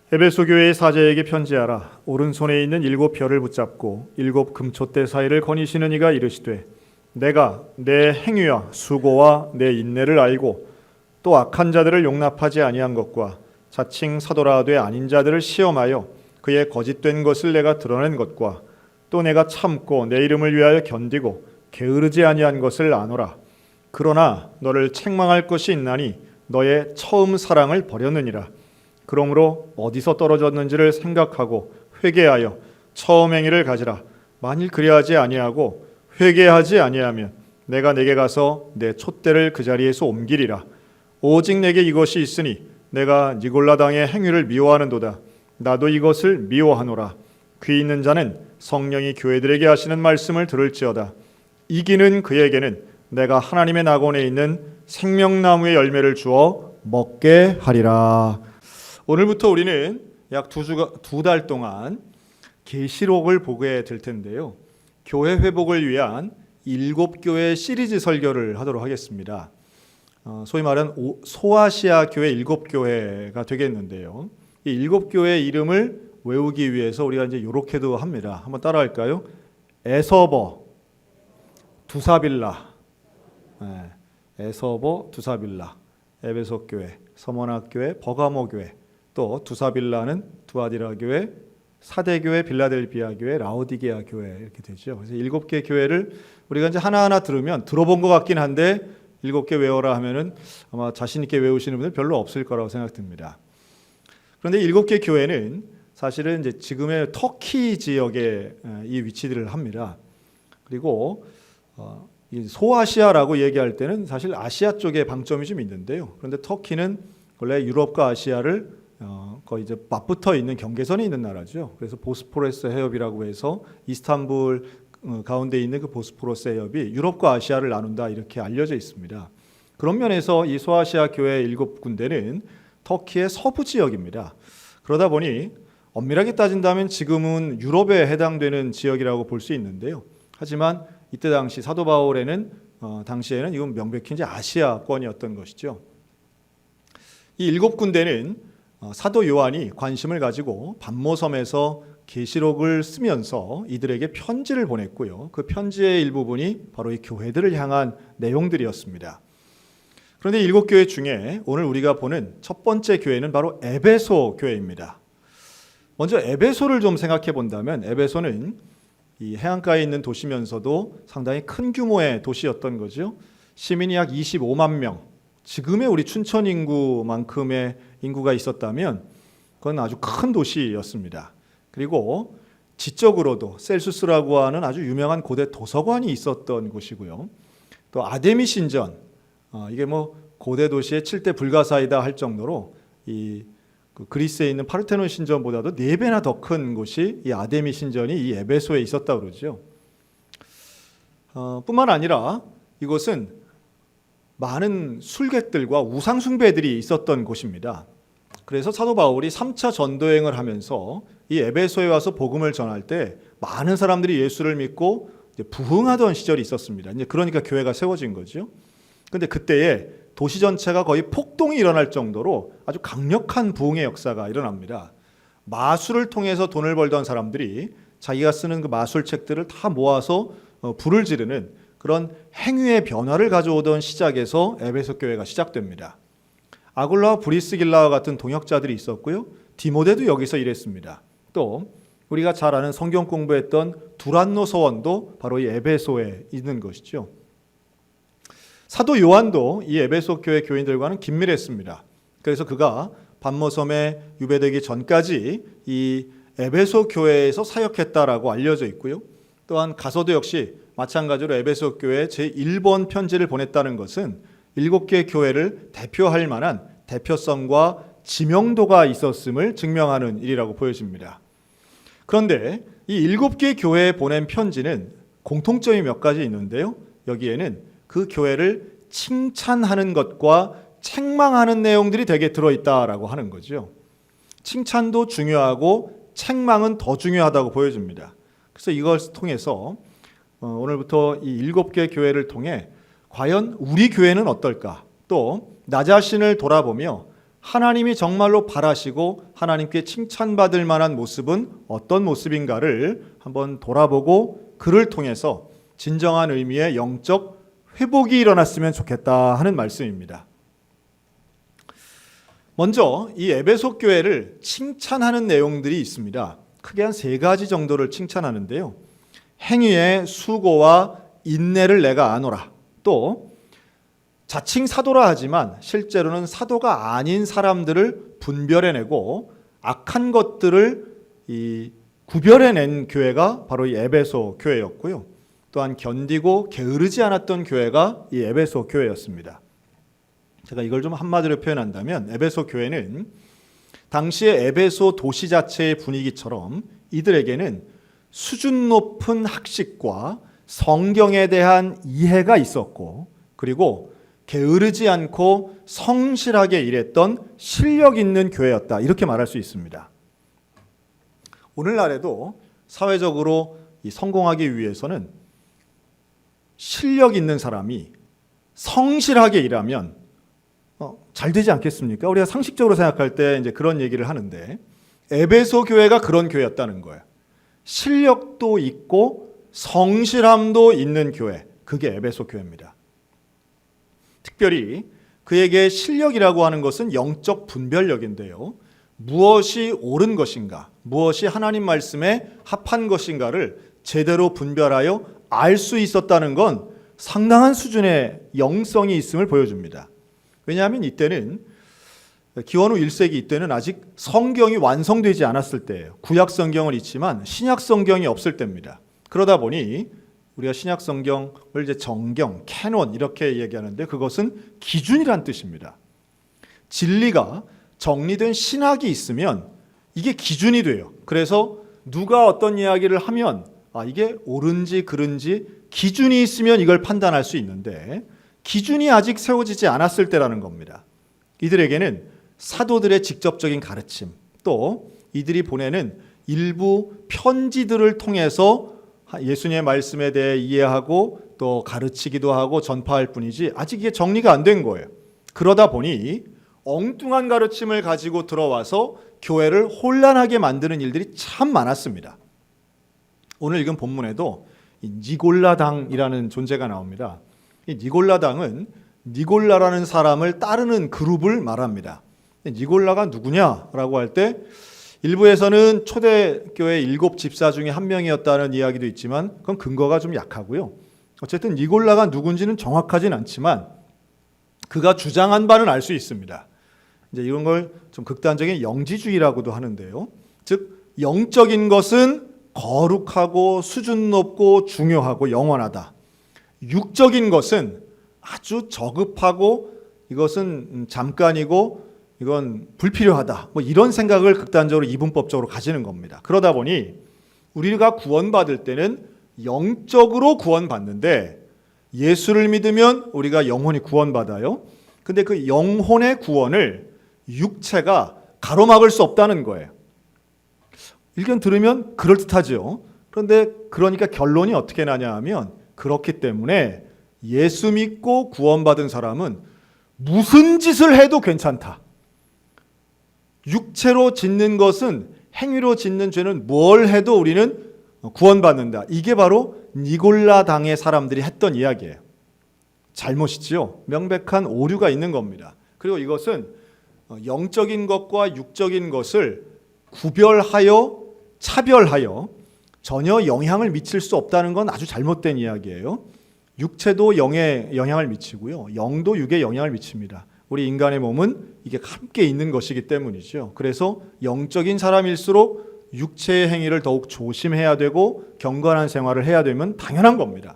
에베소 교회의 사제에게 편지하라. 오른손에 있는 7별을 붙잡고 7금촛대 사이를 거니시는 이가 이르시되 내가 내 행위와 수고와 내 인내를 알고 또 악한 자들을 용납하지 아니한 것과 자칭 사도라 하되 아닌 자들을 시험하여 그의 거짓된 것을 내가 드러낸 것과 또 내가 참고 내 이름을 위하여 견디고 게으르지 아니한 것을 아노라. 그러나 너를 책망할 것이 있나니 너의 처음 사랑을 버렸느니라. 그러므로 어디서 떨어졌는지를 생각하고 회개하여 처음 행위를 가지라. 만일 그리하지 아니하고 회개하지 아니하면 내가 내게 가서 내 촛대를 그 자리에서 옮기리라. 오직 내게 이것이 있으니 내가 니골라 당의 행위를 미워하는도다. 나도 이것을 미워하노라. 귀 있는 자는 성령이 교회들에게 하시는 말씀을 들을지어다. 이기는 그에게는 내가 하나님의 낙원에 있는 생명나무의 열매를 주어 먹게 하리라. 오늘부터 우리는 약 두 달 동안 계시록을 보게 될 텐데요. 교회 회복을 위한 7교회 시리즈 설교를 하도록 하겠습니다. 소위 말하는 소아시아 교회 7교회가 되겠는데요. 이 7교회의 이름을 외우기 위해서 우리가 이제 이렇게도 합니다. 한번 따라할까요? 에서버, 두사빌라, 에서버, 두사빌라, 에베소 교회, 서머나 교회, 버가모 교회, 또 두사빌라는 두아디라 교회, 사대교회, 빌라델비아 교회, 라오디게아 교회 이렇게 되죠. 그래서 7개 교회를 우리가 이제 하나하나 들으면 들어본 것 같긴 한데 7개 외워라 하면은 아마 자신 있게 외우시는 분들 별로 없을 거라고 생각됩니다. 그런데 7개 교회는 사실은 이제 지금의 터키 지역에 이 위치들을 합니다. 그리고 이 소아시아라고 얘기할 때는 사실 아시아 쪽에 방점이 좀 있는데요. 그런데 터키는 원래 유럽과 아시아를 거의 이제 맞붙어 있는 경계선에 있는 나라죠. 그래서 보스포러스 해협이라고 해서 이스탄불 가운데 있는 그 보스포러스 해협이 유럽과 아시아를 나눈다 이렇게 알려져 있습니다. 그런 면에서 이 소아시아 교회 7군데는 터키의 서부 지역입니다. 그러다 보니 엄밀하게 따진다면 지금은 유럽에 해당되는 지역이라고 볼 수 있는데요. 하지만 이때 당시 사도 바울에는 당시에는 이건 명백히 이제 아시아권이었던 것이죠. 이 7군데는 사도 요한이 관심을 가지고 반모섬에서 계시록을 쓰면서 이들에게 편지를 보냈고요. 그 편지의 일부분이 바로 이 교회들을 향한 내용들이었습니다. 그런데 7교회 중에 오늘 우리가 보는 첫 번째 교회는 바로 에베소 교회입니다. 먼저 에베소를 좀 생각해 본다면 에베소는 이 해안가에 있는 도시면서도 상당히 큰 규모의 도시였던 거죠. 시민이 약 25만 명, 지금의 우리 춘천 인구만큼의 인구가 있었다면 그건 아주 큰 도시였습니다. 그리고 지적으로도 셀수스라고 하는 아주 유명한 고대 도서관이 있었던 곳이고요. 또 아데미 신전, 이게 뭐 고대 도시의 7대 불가사이다 할 정도로 이 그리스에 있는 파르테논 신전보다도 4배나 더 큰 곳이 이 아데미 신전이 이 에베소에 있었다고 그러죠. 뿐만 아니라 이곳은 많은 술객들과 우상 숭배들이 있었던 곳입니다. 그래서 사도 바울이 3차 전도행을 하면서 이 에베소에 와서 복음을 전할 때 많은 사람들이 예수를 믿고 부흥하던 시절이 있었습니다. 이제 그러니까 교회가 세워진 거죠. 그런데 그때에 도시 전체가 거의 폭동이 일어날 정도로 아주 강력한 부흥의 역사가 일어납니다. 마술을 통해서 돈을 벌던 사람들이 자기가 쓰는 그 마술책들을 다 모아서 불을 지르는 그런 행위의 변화를 가져오던 시작에서 에베소 교회가 시작됩니다. 아굴라와 브리스길라와 같은 동역자들이 있었고요. 디모데도 여기서 일했습니다. 또 우리가 잘 아는 성경 공부했던 두란노 서원도 바로 이 에베소에 있는 것이죠. 사도 요한도 이 에베소 교회 교인들과는 긴밀했습니다. 그래서 그가 반모섬에 유배되기 전까지 이 에베소 교회에서 사역했다라고 알려져 있고요. 또한 가서도 역시 마찬가지로 에베소 교회에 제1번 편지를 보냈다는 것은 7개 교회를 대표할 만한 대표성과 지명도가 있었음을 증명하는 일이라고 보여집니다. 그런데 이 7개 교회에 보낸 편지는 공통점이 몇 가지 있는데요. 여기에는 그 교회를 칭찬하는 것과 책망하는 내용들이 되게 들어있다라고 하는 거죠. 칭찬도 중요하고 책망은 더 중요하다고 보여집니다. 그래서 이걸 통해서 오늘부터 이 7개 교회를 통해 과연 우리 교회는 어떨까? 또 나 자신을 돌아보며 하나님이 정말로 바라시고 하나님께 칭찬받을 만한 모습은 어떤 모습인가를 한번 돌아보고 그를 통해서 진정한 의미의 영적 회복이 일어났으면 좋겠다 하는 말씀입니다. 먼저 이 에베소 교회를 칭찬하는 내용들이 있습니다. 크게 한 3가지 정도를 칭찬하는데요. 행위의 수고와 인내를 내가 아노라. 또 자칭 사도라 하지만 실제로는 사도가 아닌 사람들을 분별해내고 악한 것들을 구별해낸 교회가 바로 이 에베소 교회였고요. 또한 견디고 게으르지 않았던 교회가 이 에베소 교회였습니다. 제가 이걸 좀 한마디로 표현한다면 에베소 교회는 당시의 에베소 도시 자체의 분위기처럼 이들에게는 수준 높은 학식과 성경에 대한 이해가 있었고, 그리고 게으르지 않고 성실하게 일했던 실력 있는 교회였다, 이렇게 말할 수 있습니다. 오늘날에도 사회적으로 성공하기 위해서는 실력 있는 사람이 성실하게 일하면 잘 되지 않겠습니까? 우리가 상식적으로 생각할 때 이제 그런 얘기를 하는데, 에베소 교회가 그런 교회였다는 거예요. 실력도 있고 성실함도 있는 교회, 그게 에베소 교회입니다. 특별히 그에게 실력이라고 하는 것은 영적 분별력인데요. 무엇이 옳은 것인가, 무엇이 하나님 말씀에 합한 것인가를 제대로 분별하여 알 수 있었다는 건 상당한 수준의 영성이 있음을 보여줍니다. 왜냐하면 이때는 기원후 1세기 이때는 아직 성경이 완성되지 않았을 때예요. 구약 성경은 있지만 신약 성경이 없을 때입니다. 그러다 보니 우리가 신약 성경을 이제 정경, 캐논 이렇게 얘기하는데 그것은 기준이란 뜻입니다. 진리가 정리된 신학이 있으면 이게 기준이 돼요. 그래서 누가 어떤 이야기를 하면 이게 옳은지 그른지 기준이 있으면 이걸 판단할 수 있는데 기준이 아직 세워지지 않았을 때라는 겁니다. 이들에게는 사도들의 직접적인 가르침, 또 이들이 보내는 일부 편지들을 통해서 예수님의 말씀에 대해 이해하고 또 가르치기도 하고 전파할 뿐이지 아직 이게 정리가 안 된 거예요. 그러다 보니 엉뚱한 가르침을 가지고 들어와서 교회를 혼란하게 만드는 일들이 참 많았습니다. 오늘 읽은 본문에도 이 니골라당이라는 존재가 나옵니다. 이 니골라당은 니골라라는 사람을 따르는 그룹을 말합니다. 니골라가 누구냐라고 할 때 일부에서는 초대교회 7 집사 중에 한 명이었다는 이야기도 있지만 그건 근거가 좀 약하고요. 어쨌든 니골라가 누군지는 정확하진 않지만 그가 주장한 바는 알 수 있습니다. 이제 이런 걸 좀 극단적인 영지주의라고도 하는데요. 즉 영적인 것은 거룩하고 수준 높고 중요하고 영원하다. 육적인 것은 아주 저급하고 이것은 잠깐이고 이건 불필요하다. 이런 생각을 극단적으로 이분법적으로 가지는 겁니다. 그러다 보니 우리가 구원받을 때는 영적으로 구원받는데 예수를 믿으면 우리가 영혼이 구원받아요. 근데 그 영혼의 구원을 육체가 가로막을 수 없다는 거예요. 일견 들으면 그럴듯하죠. 그런데 그러니까 결론이 어떻게 나냐 하면 그렇기 때문에 예수 믿고 구원받은 사람은 무슨 짓을 해도 괜찮다. 육체로 짓는 것은, 행위로 짓는 죄는 뭘 해도 우리는 구원받는다. 이게 바로 니골라당의 사람들이 했던 이야기예요. 잘못이지요. 명백한 오류가 있는 겁니다. 그리고 이것은 영적인 것과 육적인 것을 구별하여 차별하여 전혀 영향을 미칠 수 없다는 건 아주 잘못된 이야기예요. 육체도 영에 영향을 미치고요. 영도 육에 영향을 미칩니다. 우리 인간의 몸은 이게 함께 있는 것이기 때문이죠. 그래서 영적인 사람일수록 육체의 행위를 더욱 조심해야 되고 경건한 생활을 해야 되면 당연한 겁니다.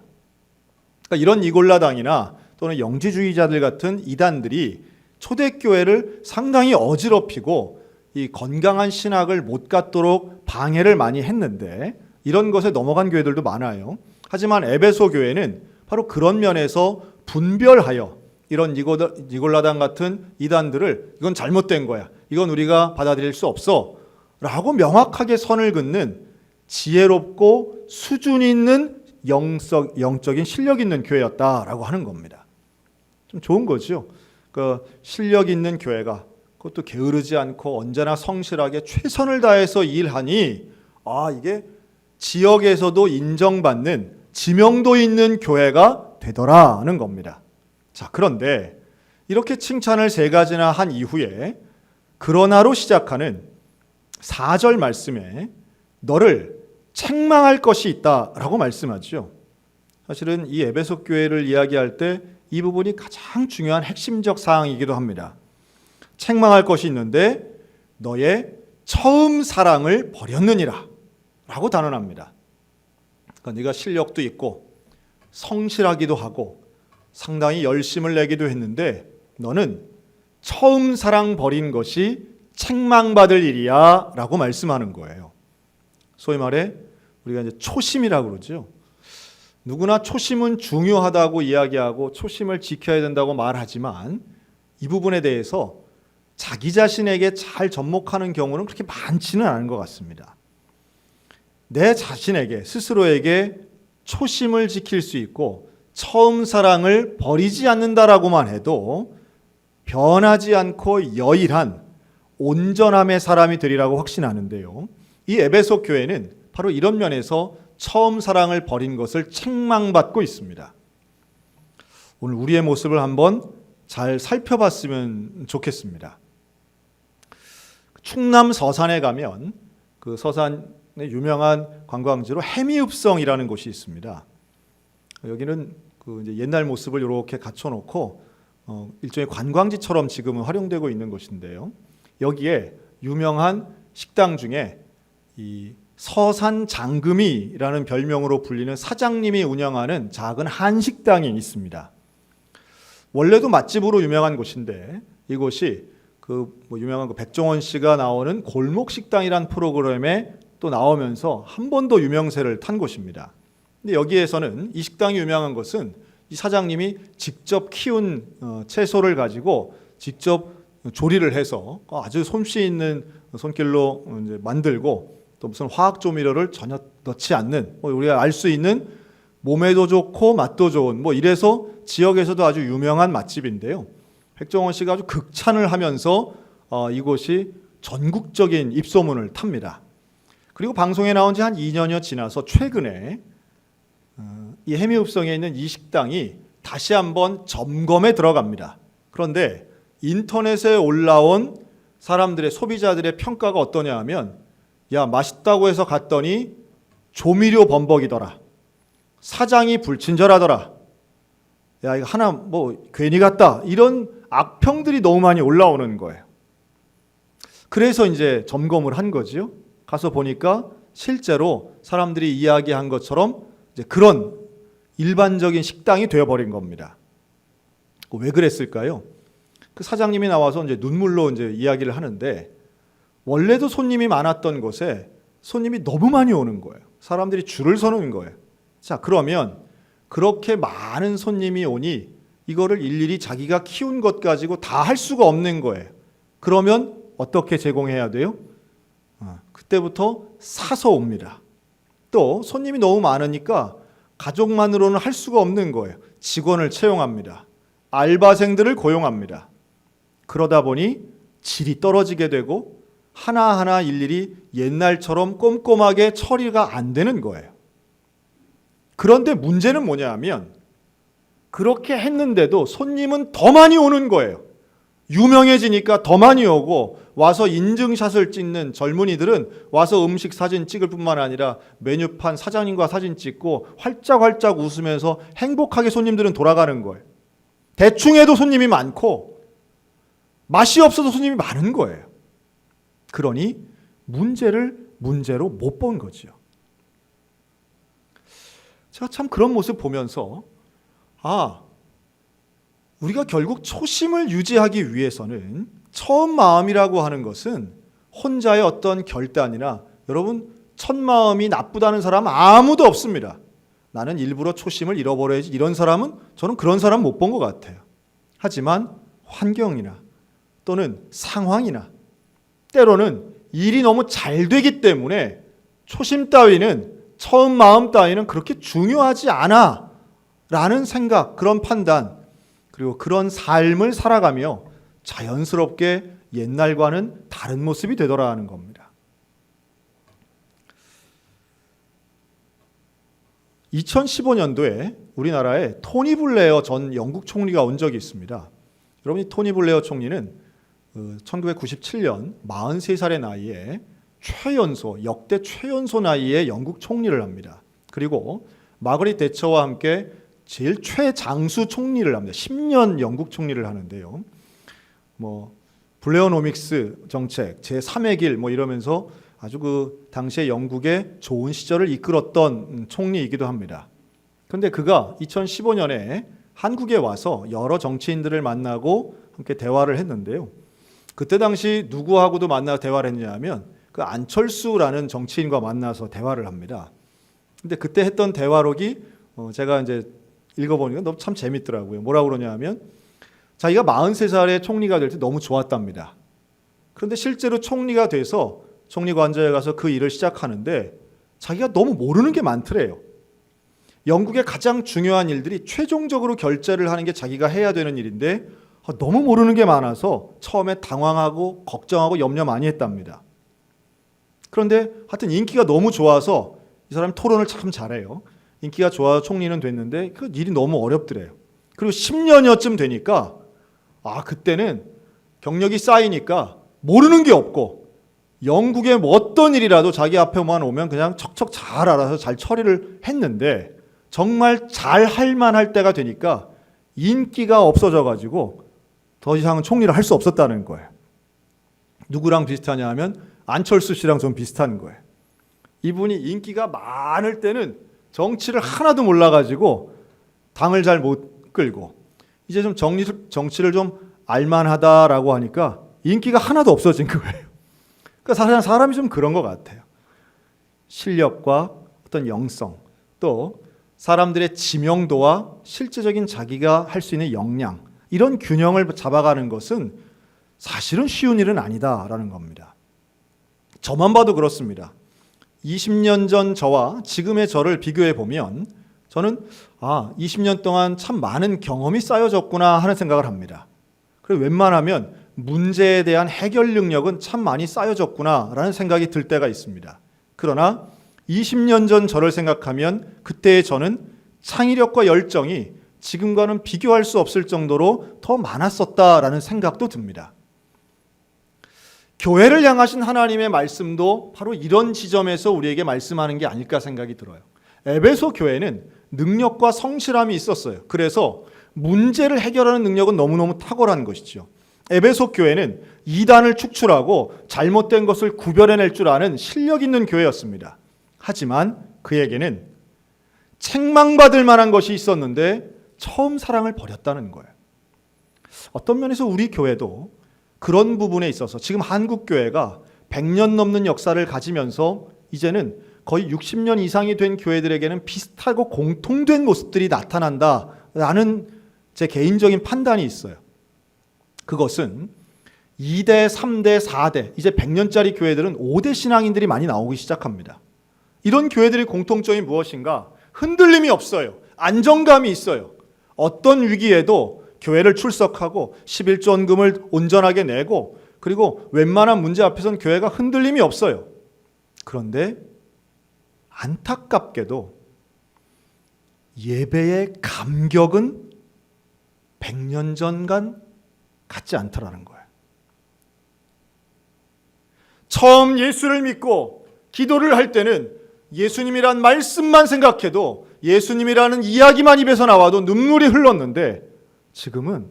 그러니까 이런 니골라당이나 또는 영지주의자들 같은 이단들이 초대교회를 상당히 어지럽히고 이 건강한 신학을 못 갖도록 방해를 많이 했는데 이런 것에 넘어간 교회들도 많아요. 하지만 에베소 교회는 바로 그런 면에서 분별하여 이런 니골라당 같은 이단들을 이건 잘못된 거야, 이건 우리가 받아들일 수 없어 라고 명확하게 선을 긋는 지혜롭고 수준 있는 영적인 실력 있는 교회였다라고 하는 겁니다. 좀 좋은 거죠. 그 실력 있는 교회가 그것도 게으르지 않고 언제나 성실하게 최선을 다해서 일하니 이게 지역에서도 인정받는 지명도 있는 교회가 되더라는 겁니다. 자, 그런데 이렇게 칭찬을 3가지나 한 이후에 그러나로 시작하는 4절 말씀에 너를 책망할 것이 있다라고 말씀하죠. 사실은 이 에베소 교회를 이야기할 때 이 부분이 가장 중요한 핵심적 사항이기도 합니다. 책망할 것이 있는데 너의 처음 사랑을 버렸느니라 라고 단언합니다. 그러니까 네가 실력도 있고 성실하기도 하고 상당히 열심을 내기도 했는데 너는 처음 사랑 버린 것이 책망받을 일이야 라고 말씀하는 거예요. 소위 말해 우리가 이제 초심이라고 그러죠. 누구나 초심은 중요하다고 이야기하고 초심을 지켜야 된다고 말하지만 이 부분에 대해서 자기 자신에게 잘 접목하는 경우는 그렇게 많지는 않은 것 같습니다. 내 자신에게 스스로에게 초심을 지킬 수 있고 처음 사랑을 버리지 않는다라고만 해도 변하지 않고 여일한 온전함의 사람이 되리라고 확신하는데요. 이 에베소 교회는 바로 이런 면에서 처음 사랑을 버린 것을 책망받고 있습니다. 오늘 우리의 모습을 한번 잘 살펴봤으면 좋겠습니다. 충남 서산에 가면 그 서산의 유명한 관광지로 해미읍성이라는 곳이 있습니다. 여기는 그 이제 옛날 모습을 이렇게 갖춰놓고 일종의 관광지처럼 지금은 활용되고 있는 곳인데요. 여기에 유명한 식당 중에 이 서산 장금이라는 별명으로 불리는 사장님이 운영하는 작은 한식당이 있습니다. 원래도 맛집으로 유명한 곳인데 이곳이 유명한 백종원 씨가 나오는 골목식당이란 프로그램에 또 나오면서 한 번 더 유명세를 탄 곳입니다. 근데 여기에서는 이 식당이 유명한 것은 이 사장님이 직접 키운 채소를 가지고 직접 조리를 해서 아주 솜씨 있는 손길로 이제 만들고 또 무슨 화학 조미료를 전혀 넣지 않는 우리가 알 수 있는 몸에도 좋고 맛도 좋은 이래서 지역에서도 아주 유명한 맛집인데요. 백종원 씨가 아주 극찬을 하면서 이곳이 전국적인 입소문을 탑니다. 그리고 방송에 나온 지 한 2년여 지나서 최근에 이 해미읍성에 있는 이 식당이 다시 한번 점검에 들어갑니다. 그런데 인터넷에 올라온 사람들의 소비자들의 평가가 어떠냐 하면 야, 맛있다고 해서 갔더니 조미료 범벅이더라. 사장이 불친절하더라. 야, 이거 하나 괜히 갔다. 이런 악평들이 너무 많이 올라오는 거예요. 그래서 이제 점검을 한 거지요. 가서 보니까 실제로 사람들이 이야기한 것처럼 이제 그런 일반적인 식당이 되어버린 겁니다. 왜 그랬을까요? 그 사장님이 나와서 이제 눈물로 이제 이야기를 하는데 원래도 손님이 많았던 곳에 손님이 너무 많이 오는 거예요. 사람들이 줄을 서는 거예요. 자, 그러면 그렇게 많은 손님이 오니 이거를 일일이 자기가 키운 것 가지고 다 할 수가 없는 거예요. 그러면 어떻게 제공해야 돼요? 그때부터 사서 옵니다. 또 손님이 너무 많으니까 가족만으로는 할 수가 없는 거예요. 직원을 채용합니다. 알바생들을 고용합니다. 그러다 보니 질이 떨어지게 되고 하나하나 일일이 옛날처럼 꼼꼼하게 처리가 안 되는 거예요. 그런데 문제는 뭐냐 하면 그렇게 했는데도 손님은 더 많이 오는 거예요. 유명해지니까 더 많이 오고 와서 인증샷을 찍는 젊은이들은 와서 음식 사진 찍을 뿐만 아니라 메뉴판 사장님과 사진 찍고 활짝활짝 웃으면서 행복하게 손님들은 돌아가는 거예요. 대충 해도 손님이 많고 맛이 없어도 손님이 많은 거예요. 그러니 문제를 문제로 못 본 거지요. 제가 참 그런 모습 보면서 우리가 결국 초심을 유지하기 위해서는 처음 마음이라고 하는 것은 혼자의 어떤 결단이나 여러분 첫 마음이 나쁘다는 사람 아무도 없습니다. 나는 일부러 초심을 잃어버려야지 이런 사람은 저는 그런 사람 못 본 것 같아요. 하지만 환경이나 또는 상황이나 때로는 일이 너무 잘 되기 때문에 초심 따위는 처음 마음 따위는 그렇게 중요하지 않아 라는 생각, 그런 판단 그리고 그런 삶을 살아가며 자연스럽게 옛날과는 다른 모습이 되더라 하는 겁니다. 2015년도에 우리나라에 토니 블레어 전 영국 총리가 온 적이 있습니다. 여러분이 토니 블레어 총리는 1997년 43살의 나이에 역대 최연소 나이에 영국 총리를 합니다. 그리고 마거릿 대처와 함께 제일 최장수 총리를 합니다. 10년 영국 총리를 하는데요. 블레어노믹스 정책, 제3의 길 이러면서 아주 그 당시에 영국의 좋은 시절을 이끌었던 총리이기도 합니다. 그런데 그가 2015년에 한국에 와서 여러 정치인들을 만나고 함께 대화를 했는데요. 그때 당시 누구하고도 만나서 대화를 했냐면 그 안철수라는 정치인과 만나서 대화를 합니다. 근데 그때 했던 대화록이 제가 이제 읽어보니까 너무 참 재밌더라고요. 뭐라고 그러냐면 자기가 43살에 총리가 될 때 너무 좋았답니다. 그런데 실제로 총리가 돼서 총리관저에 가서 그 일을 시작하는데 자기가 너무 모르는 게 많더래요. 영국의 가장 중요한 일들이 최종적으로 결재를 하는 게 자기가 해야 되는 일인데 너무 모르는 게 많아서 처음에 당황하고 걱정하고 염려 많이 했답니다. 그런데 하여튼 인기가 너무 좋아서 이 사람이 토론을 참 잘해요. 인기가 좋아서 총리는 됐는데 그 일이 너무 어렵더래요. 그리고 10년여쯤 되니까 그때는 경력이 쌓이니까 모르는 게 없고 영국의 어떤 일이라도 자기 앞에만 오면 그냥 척척 잘 알아서 잘 처리를 했는데 정말 잘 할 만할 때가 되니까 인기가 없어져가지고 더 이상 총리를 할 수 없었다는 거예요. 누구랑 비슷하냐 하면 안철수 씨랑 좀 비슷한 거예요. 이분이 인기가 많을 때는 정치를 하나도 몰라가지고 당을 잘 못 끌고 이제 좀 정치를 좀 알만하다라고 하니까 인기가 하나도 없어진 거예요. 그러니까 사람이 좀 그런 것 같아요. 실력과 어떤 영성, 또 사람들의 지명도와 실제적인 자기가 할 수 있는 역량, 이런 균형을 잡아가는 것은 사실은 쉬운 일은 아니다라는 겁니다. 저만 봐도 그렇습니다. 20년 전 저와 지금의 저를 비교해 보면 저는 20년 동안 참 많은 경험이 쌓여졌구나 하는 생각을 합니다. 그리고 웬만하면 문제에 대한 해결 능력은 참 많이 쌓여졌구나라는 생각이 들 때가 있습니다. 그러나 20년 전 저를 생각하면 그때의 저는 창의력과 열정이 지금과는 비교할 수 없을 정도로 더 많았었다라는 생각도 듭니다. 교회를 향하신 하나님의 말씀도 바로 이런 지점에서 우리에게 말씀하는 게 아닐까 생각이 들어요. 에베소 교회는 능력과 성실함이 있었어요. 그래서 문제를 해결하는 능력은 너무너무 탁월한 것이죠. 에베소 교회는 이단을 축출하고 잘못된 것을 구별해낼 줄 아는 실력 있는 교회였습니다. 하지만 그에게는 책망받을 만한 것이 있었는데 처음 사랑을 버렸다는 거예요. 어떤 면에서 우리 교회도 그런 부분에 있어서 지금 한국 교회가 100년 넘는 역사를 가지면서 이제는 거의 60년 이상이 된 교회들에게는 비슷하고 공통된 모습들이 나타난다라는 제 개인적인 판단이 있어요. 그것은 2대, 3대, 4대, 이제 100년짜리 교회들은 5대 신앙인들이 많이 나오기 시작합니다. 이런 교회들의 공통점이 무엇인가? 흔들림이 없어요. 안정감이 있어요. 어떤 위기에도 교회를 출석하고 11조원금을 온전하게 내고 그리고 웬만한 문제 앞에서는 교회가 흔들림이 없어요. 그런데 안타깝게도 예배의 감격은 100년 전간 같지 않더라는 거예요. 처음 예수를 믿고 기도를 할 때는 예수님이란 말씀만 생각해도 예수님이라는 이야기만 입에서 나와도 눈물이 흘렀는데 지금은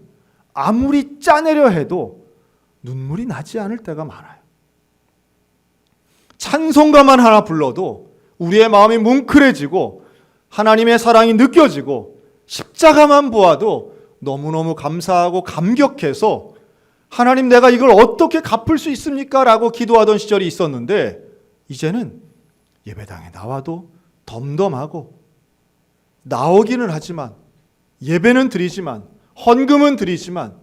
아무리 짜내려 해도 눈물이 나지 않을 때가 많아요. 찬송가만 하나 불러도 우리의 마음이 뭉클해지고 하나님의 사랑이 느껴지고 십자가만 보아도 너무너무 감사하고 감격해서 하나님 내가 이걸 어떻게 갚을 수 있습니까? 라고 기도하던 시절이 있었는데 이제는 예배당에 나와도 덤덤하고 나오기는 하지만 예배는 드리지만 헌금은 드리지만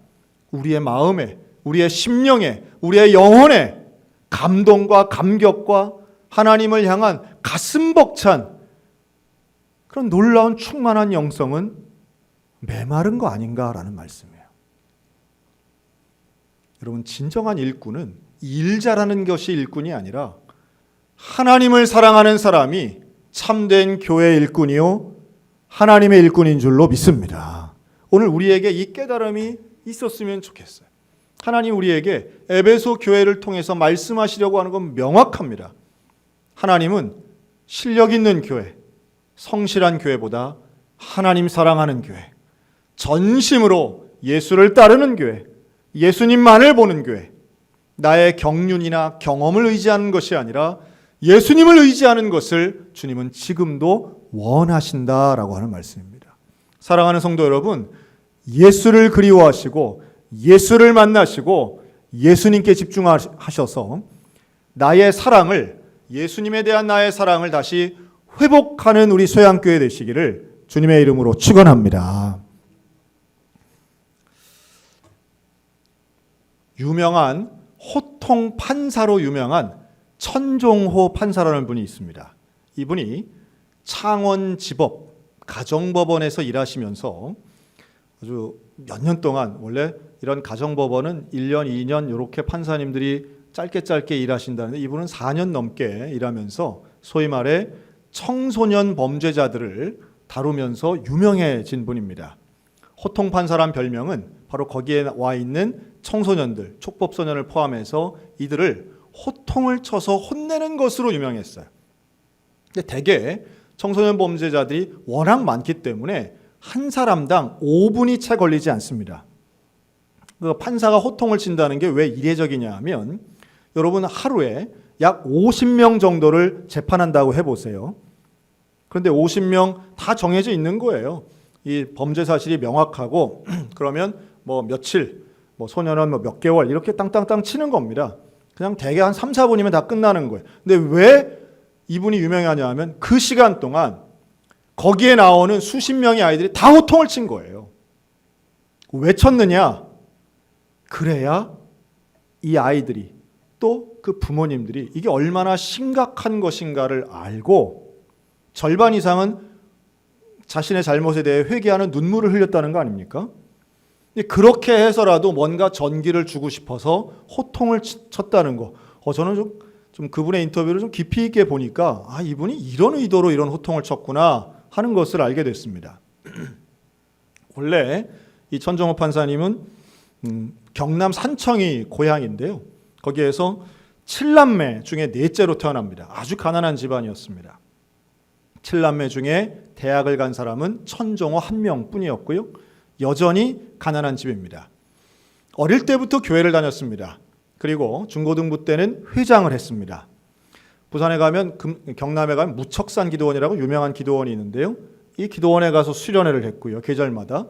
우리의 마음에 우리의 심령에 우리의 영혼에 감동과 감격과 하나님을 향한 가슴 벅찬 그런 놀라운 충만한 영성은 메마른 거 아닌가라는 말씀이에요. 여러분, 진정한 일꾼은 일 잘하는 것이 일꾼이 아니라 하나님을 사랑하는 사람이 참된 교회 일꾼이요 하나님의 일꾼인 줄로 믿습니다. 오늘 우리에게 이 깨달음이 있었으면 좋겠어요. 하나님 우리에게 에베소 교회를 통해서 말씀하시려고 하는 건 명확합니다. 하나님은 실력 있는 교회, 성실한 교회보다 하나님 사랑하는 교회, 전심으로 예수를 따르는 교회, 예수님만을 보는 교회, 나의 경륜이나 경험을 의지하는 것이 아니라 예수님을 의지하는 것을 주님은 지금도 원하신다라고 하는 말씀입니다. 사랑하는 성도 여러분, 예수를 그리워하시고 예수를 만나시고 예수님께 집중하셔서 나의 사랑을, 예수님에 대한 나의 사랑을 다시 회복하는 우리 소양교회 되시기를 주님의 이름으로 축원합니다. 유명한 호통 판사로 유명한 천종호 판사라는 분이 있습니다. 이분이 창원지법 가정법원에서 일하시면서 아주 몇 년 동안, 원래 이런 가정법원은 1년, 2년 이렇게 판사님들이 짧게 일하신다는데 이분은 4년 넘게 일하면서 소위 말해 청소년 범죄자들을 다루면서 유명해진 분입니다. 호통 판사란 별명은 바로 거기에 와 있는 청소년들, 촉법소년을 포함해서 이들을 호통을 쳐서 혼내는 것으로 유명했어요. 근데 대개 청소년 범죄자들이 워낙 많기 때문에 한 사람당 5분이 채 걸리지 않습니다. 그 판사가 호통을 친다는 게 왜 이례적이냐 하면, 여러분 하루에 약 50명 정도를 재판한다고 해보세요. 그런데 50명 다 정해져 있는 거예요. 이 범죄 사실이 명확하고 그러면 뭐 며칠, 뭐 소년은 뭐 몇 개월 이렇게 땅땅땅 치는 겁니다. 그냥 대개 한 3, 4분이면 다 끝나는 거예요. 근데 왜 이분이 유명하냐 하면 그 시간 동안 거기에 나오는 수십 명의 아이들이 다 호통을 친 거예요. 왜 쳤느냐? 그래야 이 아이들이 또 그 부모님들이 이게 얼마나 심각한 것인가를 알고 절반 이상은 자신의 잘못에 대해 회개하는 눈물을 흘렸다는 거 아닙니까? 그렇게 해서라도 뭔가 전기를 주고 싶어서 호통을 쳤다는 거. 저는 좀 그분의 인터뷰를 좀 깊이 있게 보니까 이분이 이런 의도로 이런 호통을 쳤구나 하는 것을 알게 됐습니다. 원래 이 천정호 판사님은 경남 산청이 고향인데요. 거기에서 7남매 중에 넷째로 태어납니다. 아주 가난한 집안이었습니다. 7남매 중에 대학을 간 사람은 천정호 한 명뿐이었고요. 여전히 가난한 집입니다. 어릴 때부터 교회를 다녔습니다. 그리고 중고등부 때는 회장을 했습니다. 부산에 가면, 경남에 가면 무척산 기도원이라고 유명한 기도원이 있는데요. 이 기도원에 가서 수련회를 했고요. 계절마다.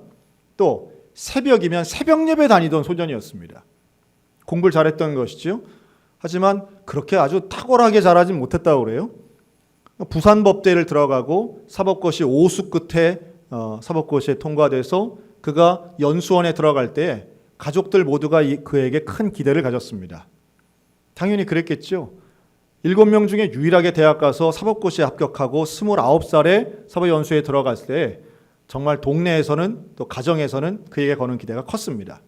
또 새벽이면 새벽 예배 다니던 소년이었습니다. 공부를 잘했던 것이죠. 하지만 그렇게 아주 탁월하게 잘하진 못했다고 그래요. 부산법대를 들어가고 사법고시 5수 끝에 사법고시에 통과돼서 그가 연수원에 들어갈 때 가족들 모두가 그에게 큰 기대를 가졌습니다. 당연히 그랬겠죠. 7명 중에 유일하게 대학 가서 사법고시에 합격하고 29살에 사법연수에 들어갔을 때 정말 동네에서는 또 가정에서는 그에게 거는 기대가 컸습니다.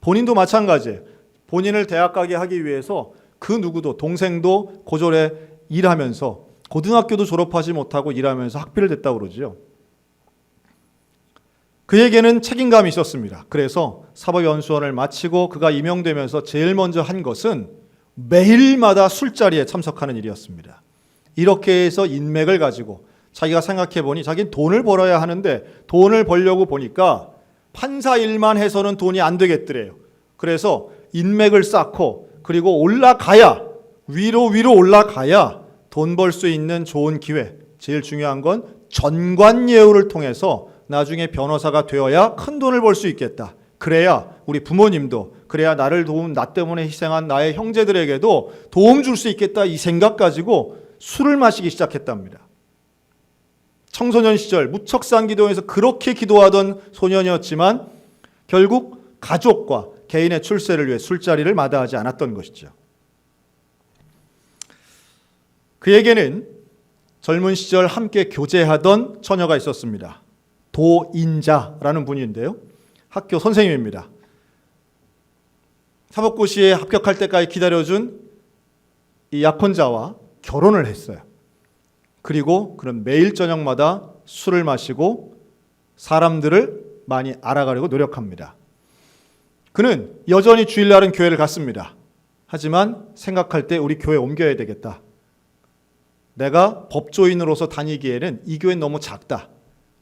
본인도 마찬가지예요. 본인을 대학 가게 하기 위해서 그 누구도, 동생도 고졸에 일하면서 고등학교도 졸업하지 못하고 일하면서 학비를 댔다고 그러죠. 그에게는 책임감이 있었습니다. 그래서 사법연수원을 마치고 그가 임용되면서 제일 먼저 한 것은 매일마다 술자리에 참석하는 일이었습니다. 이렇게 해서 인맥을 가지고 자기가 생각해 보니 자기는 돈을 벌어야 하는데 돈을 벌려고 보니까 판사 일만 해서는 돈이 안 되겠더래요. 그래서 인맥을 쌓고 그리고 올라가야, 위로 올라가야 돈 벌 수 있는 좋은 기회, 제일 중요한 건 전관예우를 통해서 나중에 변호사가 되어야 큰 돈을 벌 수 있겠다. 그래야 우리 부모님도, 그래야 나를 도움, 나 때문에 희생한 나의 형제들에게도 도움 줄 수 있겠다, 이 생각 가지고 술을 마시기 시작했답니다. 청소년 시절 무척산 기도원에서 그렇게 기도하던 소년이었지만 결국 가족과 개인의 출세를 위해 술자리를 마다하지 않았던 것이죠. 그에게는 젊은 시절 함께 교제하던 처녀가 있었습니다. 도인자라는 분인데요. 학교 선생님입니다. 사법고시에 합격할 때까지 기다려준 이 약혼자와 결혼을 했어요. 그리고 그는 매일 저녁마다 술을 마시고 사람들을 많이 알아가려고 노력합니다. 그는 여전히 주일날은 교회를 갔습니다. 하지만 생각할 때 우리 교회 옮겨야 되겠다. 내가 법조인으로서 다니기에는 이 교회는 너무 작다.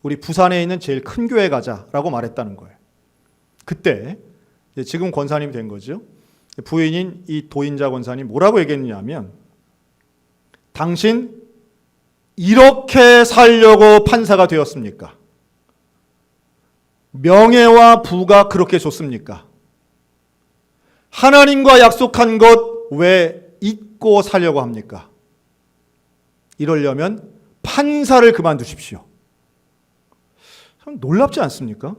우리 부산에 있는 제일 큰 교회 가자라고 말했다는 거예요. 그때 지금 권사님이 된 거죠. 부인인 이 도인자 권사님 뭐라고 얘기했냐면, 당신 이렇게 살려고 판사가 되었습니까? 명예와 부가 그렇게 좋습니까? 하나님과 약속한 것 왜 잊고 살려고 합니까? 이러려면 판사를 그만두십시오. 참 놀랍지 않습니까?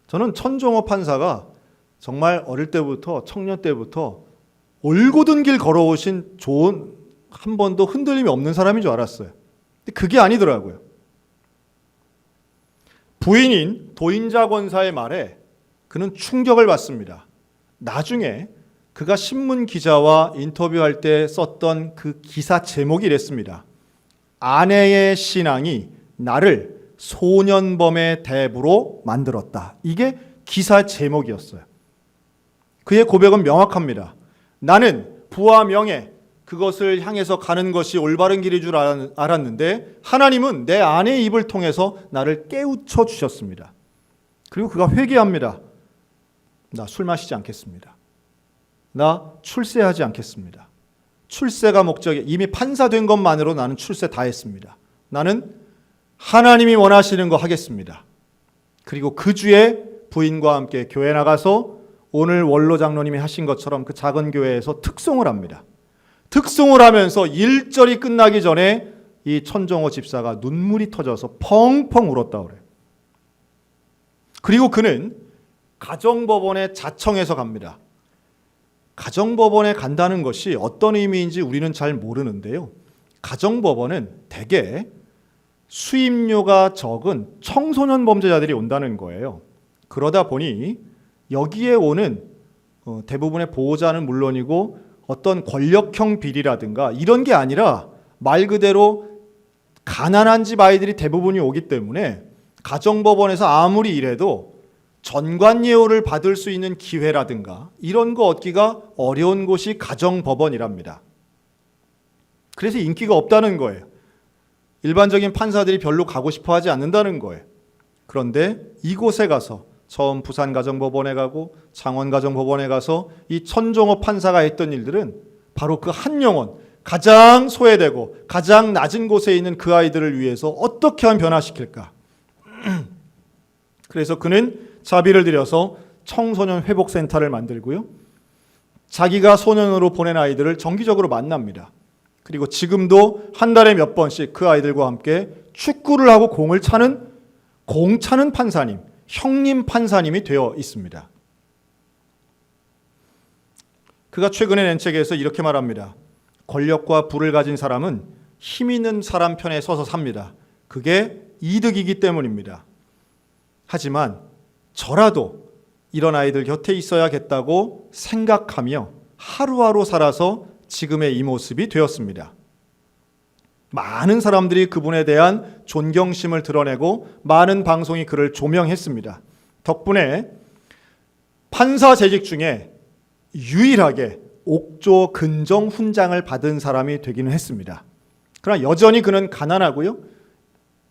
저는 천종호 판사가 정말 어릴 때부터, 청년 때부터 올곧은 길 걸어오신 좋은, 한 번도 흔들림이 없는 사람인 줄 알았어요. 근데 그게 아니더라고요. 부인인 도인자 권사의 말에 그는 충격을 받습니다. 나중에 그가 신문 기자와 인터뷰할 때 썼던 그 기사 제목이 이랬습니다. 아내의 신앙이 나를 소년범의 대부로 만들었다. 이게 기사 제목이었어요. 그의 고백은 명확합니다. 나는 부와 명예, 그것을 향해서 가는 것이 올바른 길인 줄 알았는데 하나님은 내 아내의 입을 통해서 나를 깨우쳐 주셨습니다. 그리고 그가 회개합니다. 나 술 마시지 않겠습니다. 나 출세하지 않겠습니다. 출세가 목적이, 이미 판사 된 것만으로 나는 출세 다 했습니다. 나는 하나님이 원하시는 거 하겠습니다. 그리고 그 주에 부인과 함께 교회 나가서 오늘 원로 장로님이 하신 것처럼 그 작은 교회에서 특송을 합니다. 특송을 하면서 일절이 끝나기 전에 이 천종호 집사가 눈물이 터져서 펑펑 울었다 그래요. 그리고 그는 가정법원에 자청해서 갑니다. 가정법원에 간다는 것이 어떤 의미인지 우리는 잘 모르는데요. 가정법원은 대개 수임료가 적은 청소년 범죄자들이 온다는 거예요. 그러다 보니 여기에 오는 대부분의 보호자는 물론이고 어떤 권력형 비리라든가 이런 게 아니라 말 그대로 가난한 집 아이들이 대부분이 오기 때문에 가정법원에서 아무리 이래도 전관예우를 받을 수 있는 기회라든가 이런 거 얻기가 어려운 곳이 가정법원이랍니다. 그래서 인기가 없다는 거예요. 일반적인 판사들이 별로 가고 싶어 하지 않는다는 거예요. 그런데 이곳에 가서 처음 부산가정법원에 가고 창원가정법원에 가서 이 천종호 판사가 했던 일들은 바로 그 한 영혼, 가장 소외되고 가장 낮은 곳에 있는 그 아이들을 위해서 어떻게 하면 변화시킬까. 그래서 그는 자비를 들여서 청소년 회복센터를 만들고요. 자기가 소년으로 보낸 아이들을 정기적으로 만납니다. 그리고 지금도 한 달에 몇 번씩 그 아이들과 함께 축구를 하고 공을 차는 공 차는 판사님, 형님 판사님이 되어 있습니다. 그가 최근에 낸 책에서 이렇게 말합니다. 권력과 부를 가진 사람은 힘 있는 사람 편에 서서 삽니다. 그게 이득이기 때문입니다. 하지만 저라도 이런 아이들 곁에 있어야겠다고 생각하며 하루하루 살아서 지금의 이 모습이 되었습니다. 많은 사람들이 그분에 대한 존경심을 드러내고 많은 방송이 그를 조명했습니다. 덕분에 판사 재직 중에 유일하게 옥조 근정 훈장을 받은 사람이 되기는 했습니다. 그러나 여전히 그는 가난하고요.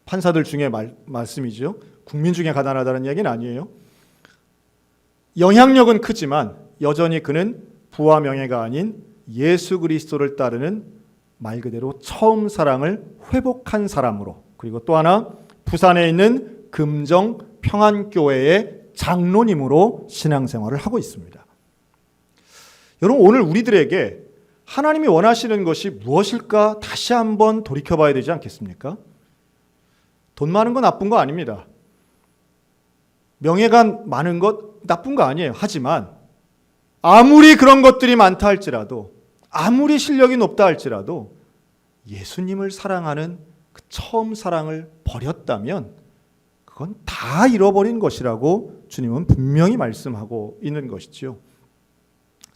판사들 중에 말씀이죠. 국민 중에 가난하다는 얘기는 아니에요. 영향력은 크지만 여전히 그는 부와 명예가 아닌 예수 그리스도를 따르는 말 그대로 처음 사랑을 회복한 사람으로, 그리고 또 하나 부산에 있는 금정 평안교회의 장로님으로 신앙생활을 하고 있습니다. 여러분, 오늘 우리들에게 하나님이 원하시는 것이 무엇일까 다시 한번 돌이켜봐야 되지 않겠습니까? 돈 많은 건 나쁜 거 아닙니다. 명예가 많은 것 나쁜 거 아니에요. 하지만 아무리 그런 것들이 많다 할지라도, 아무리 실력이 높다 할지라도 예수님을 사랑하는 그 처음 사랑을 버렸다면 그건 다 잃어버린 것이라고 주님은 분명히 말씀하고 있는 것이죠.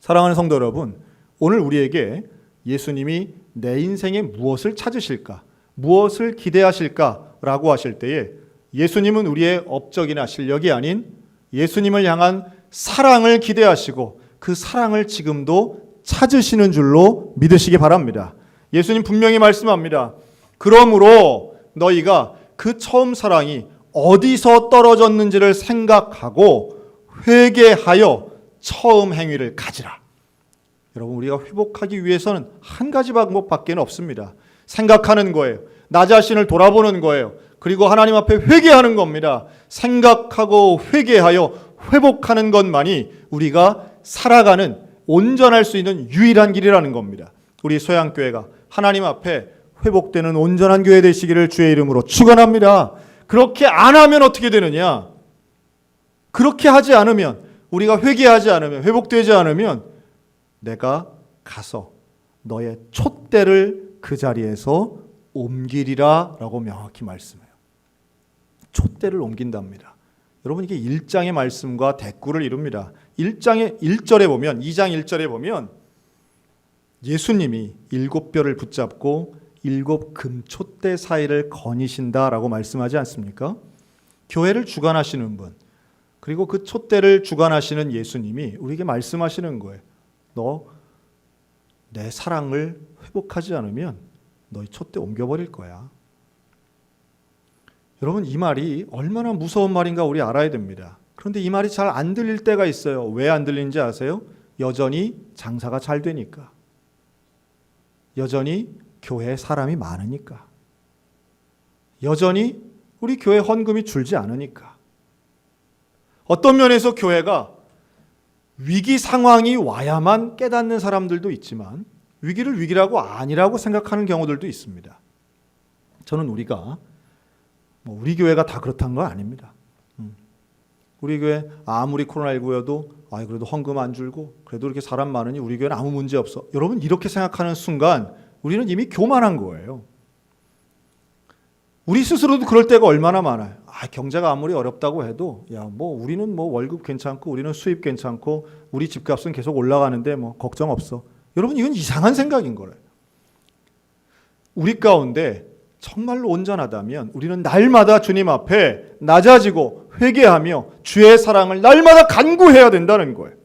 사랑하는 성도 여러분, 오늘 우리에게 예수님이 내 인생에 무엇을 찾으실까, 무엇을 기대하실까라고 하실 때에 예수님은 우리의 업적이나 실력이 아닌 예수님을 향한 사랑을 기대하시고 그 사랑을 지금도 찾으시는 줄로 믿으시기 바랍니다. 예수님 분명히 말씀합니다. 그러므로 너희가 그 처음 사랑이 어디서 떨어졌는지를 생각하고 회개하여 처음 행위를 가지라. 여러분, 우리가 회복하기 위해서는 한 가지 방법밖에 없습니다. 생각하는 거예요. 나 자신을 돌아보는 거예요. 그리고 하나님 앞에 회개하는 겁니다. 생각하고 회개하여 회복하는 것만이 우리가 살아가는 온전할 수 있는 유일한 길이라는 겁니다. 우리 소양교회가 하나님 앞에 회복되는 온전한 교회 되시기를 주의 이름으로 축원합니다. 그렇게 안 하면 어떻게 되느냐? 그렇게 하지 않으면, 우리가 회개하지 않으면, 회복되지 않으면 내가 가서 너의 촛대를 그 자리에서 옮기리라 라고 명확히 말씀해요. 촛대를 옮긴답니다. 여러분, 이게 1장의 말씀과 대꾸를 이룹니다. 1장의 1절에 보면, 2장 1절에 보면 예수님이 7뼈를 붙잡고 7 금촛대 사이를 거니신다라고 말씀하지 않습니까? 교회를 주관하시는 분, 그리고 그 촛대를 주관하시는 예수님이 우리에게 말씀하시는 거예요. 너 내 사랑을 회복하지 않으면 너희 촛대 옮겨버릴 거야. 여러분, 이 말이 얼마나 무서운 말인가 우리 알아야 됩니다. 그런데 이 말이 잘 안 들릴 때가 있어요. 왜 안 들리는지 아세요? 여전히 장사가 잘 되니까. 여전히 교회에 사람이 많으니까. 여전히 우리 교회 헌금이 줄지 않으니까. 어떤 면에서 교회가 위기 상황이 와야만 깨닫는 사람들도 있지만 위기를 위기라고 아니라고 생각하는 경우들도 있습니다. 저는 우리가 우리 교회가 다 그렇다는 건 아닙니다. 우리 교회 아무리 코로나19여도 그래도 헌금 안 줄고 그래도 이렇게 사람 많으니 우리 교회는 아무 문제 없어. 여러분, 이렇게 생각하는 순간 우리는 이미 교만한 거예요. 우리 스스로도 그럴 때가 얼마나 많아요. 경제가 아무리 어렵다고 해도 우리는 월급 괜찮고 우리는 수입 괜찮고 우리 집값은 계속 올라가는데 걱정 없어. 여러분, 이건 이상한 생각인 거예요. 우리 가운데 정말로 온전하다면 우리는 날마다 주님 앞에 낮아지고 회개하며 주의 사랑을 날마다 간구해야 된다는 거예요.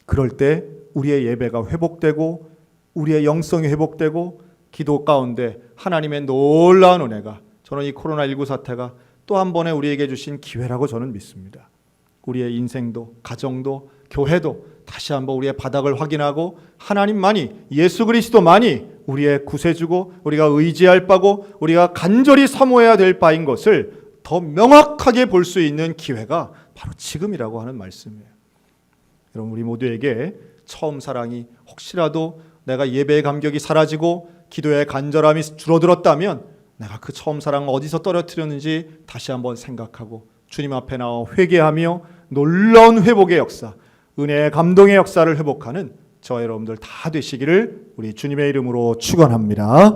그럴 때 우리의 예배가 회복되고 우리의 영성이 회복되고 기도 가운데 하나님의 놀라운 은혜가, 저는 이 코로나19 사태가 또 한 번에 우리에게 주신 기회라고 저는 믿습니다. 우리의 인생도 가정도 교회도 다시 한번 우리의 바닥을 확인하고 하나님만이, 예수 그리스도만이 우리의 구세주고 우리가 의지할 바고 우리가 간절히 사모해야 될 바인 것을 더 명확하게 볼 수 있는 기회가 바로 지금이라고 하는 말씀이에요. 여러분, 우리 모두에게 처음 사랑이 혹시라도 내가 예배의 감격이 사라지고 기도의 간절함이 줄어들었다면 내가 그 처음 사랑을 어디서 떨어뜨렸는지 다시 한번 생각하고 주님 앞에 나와 회개하며 놀라운 회복의 역사, 은혜의 감동의 역사를 회복하는 저와 여러분들 다 되시기를 우리 주님의 이름으로 축원합니다.